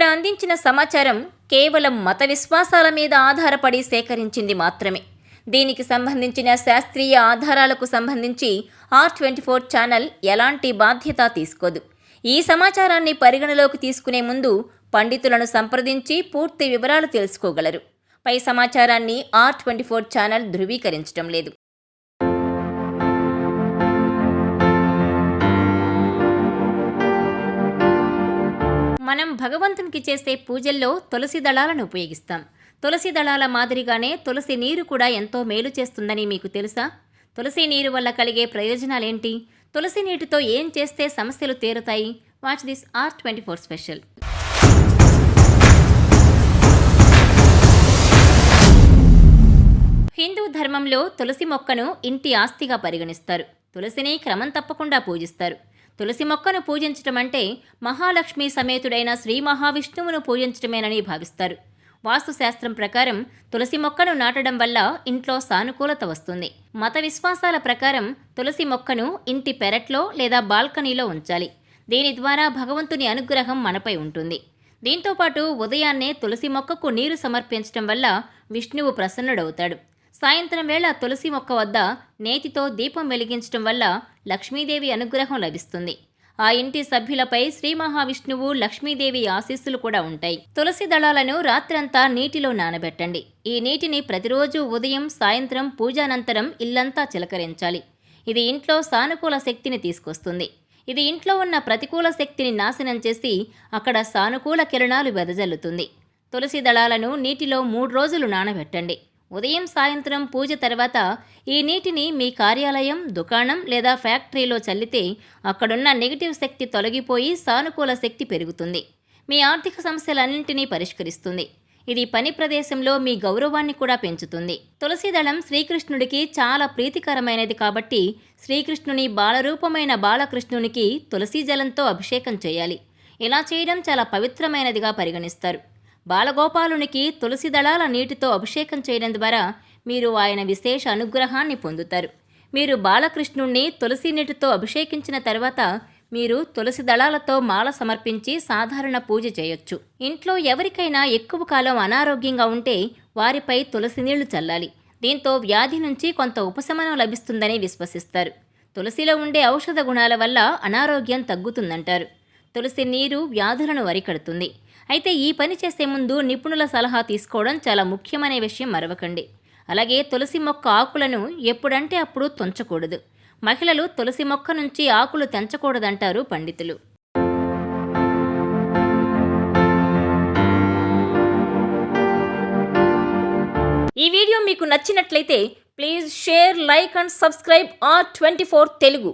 ఇక్కడ అందించిన సమాచారం కేవలం మత విశ్వాసాల మీద ఆధారపడి సేకరించింది మాత్రమే. దీనికి సంబంధించిన శాస్త్రీయ ఆధారాలకు సంబంధించి R24 ఛానల్ ఎలాంటి బాధ్యత తీసుకోదు. ఈ సమాచారాన్ని పరిగణలోకి తీసుకునే ముందు పండితులను సంప్రదించి పూర్తి వివరాలు తెలుసుకోగలరు. పై సమాచారాన్ని R24 ఛానల్ ధృవీకరించడం లేదు. మనం భగవంతునికి చేసే పూజల్లో తులసి దళాలను ఉపయోగిస్తాం. తులసి దళాల మాదిరిగానే తులసి నీరు కూడా ఎంతో మేలు చేస్తుందని మీకు తెలుసా? తులసి నీరు వల్ల కలిగే ప్రయోజనాలేంటి? తులసి నీటితో ఏం చేస్తే సమస్యలు తీరుతాయి? Watch this R24 special. Hindu ధర్మంలో తులసి మొక్కను ఇంటి ఆస్తిగా పరిగణిస్తారు. తులసిని క్రమం తప్పకుండా పూజిస్తారు. తులసి మొక్కను పూజించటం అంటే మహాలక్ష్మి సమేతుడైన శ్రీ మహావిష్ణువును పూజించటమేనని భావిస్తారు. వాస్తుశాస్త్రం ప్రకారం తులసి మొక్కను నాటడం వల్ల ఇంట్లో సానుకూలత వస్తుంది. మత విశ్వాసాల ప్రకారం తులసి మొక్కను ఇంటి పెరట్లో లేదా బాల్కనీలో ఉంచాలి. దీని ద్వారా భగవంతుని అనుగ్రహం మనపై ఉంటుంది. దీంతోపాటు ఉదయాన్నే తులసి మొక్కకు నీరు సమర్పించడం వల్ల విష్ణువు ప్రసన్నుడవుతాడు. సాయంత్రం వేళ తులసి మొక్క వద్ద నేతితో దీపం వెలిగించడం వల్ల లక్ష్మీదేవి అనుగ్రహం లభిస్తుంది. ఆ ఇంటి సభ్యులపై శ్రీ మహావిష్ణువు లక్ష్మీదేవి ఆశీస్సులు కూడా ఉంటాయి. తులసి దళాలను రాత్రంతా నీటిలో నానబెట్టండి. ఈ నీటిని ప్రతిరోజు ఉదయం సాయంత్రం పూజానంతరం ఇల్లంతా చిలకరించాలి. ఇది ఇంట్లో సానుకూల శక్తిని తీసుకొస్తుంది. ఇది ఇంట్లో ఉన్న ప్రతికూల శక్తిని నాశనం చేసి అక్కడ సానుకూల కిరణాలు వెదజల్లుతుంది. తులసి దళాలను నీటిలో 3 రోజులు నానబెట్టండి. ఉదయం సాయంత్రం పూజ తర్వాత ఈ నీటిని మీ కార్యాలయం, దుకాణం లేదా ఫ్యాక్టరీలో చల్లితే అక్కడున్న నెగిటివ్ శక్తి తొలగిపోయి సానుకూల శక్తి పెరుగుతుంది. మీ ఆర్థిక సమస్యలన్నింటినీ పరిష్కరిస్తుంది. ఇది పని ప్రదేశంలో మీ గౌరవాన్ని కూడా పెంచుతుంది. తులసి దళం శ్రీకృష్ణుడికి చాలా ప్రీతికరమైనది కాబట్టి శ్రీకృష్ణుని బాలరూపమైన బాలకృష్ణునికి తులసి జలంతో అభిషేకం చేయాలి. ఇలా చేయడం చాలా పవిత్రమైనదిగా పరిగణిస్తారు. బాలగోపాలునికి తులసి దళాల నీటితో అభిషేకం చేయడం ద్వారా మీరు ఆయన విశేష అనుగ్రహాన్ని పొందుతారు. మీరు బాలకృష్ణుణ్ణి తులసి నీటితో అభిషేకించిన తర్వాత మీరు తులసి దళాలతో మాల సమర్పించి సాధారణ పూజ చేయొచ్చు. ఇంట్లో ఎవరికైనా ఎక్కువ కాలం అనారోగ్యంగా ఉంటే వారిపై తులసి నీళ్లు చల్లాలి. దీంతో వ్యాధి నుంచి కొంత ఉపశమనం లభిస్తుందని విశ్వసిస్తారు. తులసిలో ఉండే ఔషధ గుణాల వల్ల అనారోగ్యం తగ్గుతుందంటారు. తులసి నీరు వ్యాధులను అరికడుతుంది. అయితే ఈ పని చేసే ముందు నిపుణుల సలహా తీసుకోవడం చాలా ముఖ్యమనే విషయం మరవకండి. అలాగే తులసి మొక్క ఆకులను ఎప్పుడంటే అప్పుడు తుంచకూడదు. మహిళలు తులసి మొక్క నుంచి ఆకులు తెంచకూడదంటారు పండితులు. ఈ వీడియో మీకు నచ్చినట్లయితే please share, like and subscribe R24 Telugu.